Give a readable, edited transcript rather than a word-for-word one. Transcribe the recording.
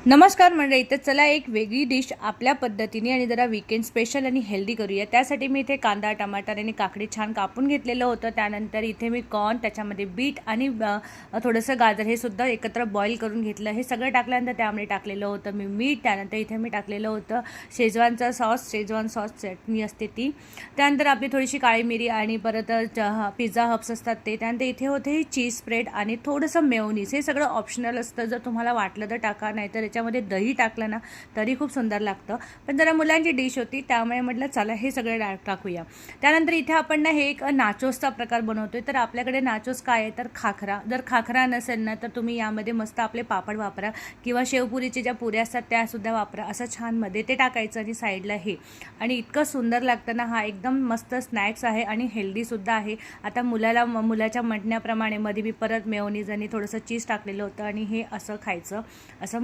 नमस्कार मंडळी, तर चला एक वेगळी डिश आपल्या पद्धतीने आणि जरा वीकेंड स्पेशल आणि हेल्दी करूया। त्यासाठी मी इथे कांदा, टमाटर आणि काकडी छान कापून घेतलेलं होतं। त्यानंतर इथे मी कॉर्न, त्याच्यामध्ये बीट आणि थोडंसं गाजर हे सुद्धा एकत्र बॉईल करून घेतलं। हे सगळं टाकल्यानंतर त्यामध्ये टाकलेलं होतं मी मीठ। त्यानंतर इथे मी टाकलेलं होतं शेजवानचा सॉस, शेजवान सॉस चटणी असते ती। त्यानंतर आपली थोडीशी काळी मिरी आणि परत पिझ्झा हब्स असतात ते। त्यानंतर इथे होते चीज स्प्रेड आणि थोडंसं मेयोनीज। हे सगळं ऑप्शनल असतं, जर तुम्हाला वाटलं तर टाका, नाहीतर त्याच्यामध्ये दही टाकलं ना तरी खूप सुंदर लागतं। पण जरा मुलांची डिश होती त्यामुळे म्हटलं चला हे सगळं टाकूया। त्यानंतर इथे आपण ना हे एक नाचोसचा प्रकार बनवतोय। तर आपल्याकडे नाचोस काय आहे तर खाखरा, जर खाखरा नसेल ना तर तुम्ही यामध्ये मस्त आपले पापड वापरा किंवा शेवपुरीच्या ज्या पुऱ्या असतात त्या सुद्धा वापरा। असं छान मध्ये ते टाकायचं आणि साईडला हे, आणि इतकं सुंदर लागतं ना। हा एकदम मस्त स्नॅक्स आहे आणि हेल्दी सुद्धा आहे। आता मुलाच्या म्हणण्याप्रमाणे मध्ये मी परत मेयोनीज आणि थोडंसं चीज टाकलेलं होतं आणि हे असं खायचं, असं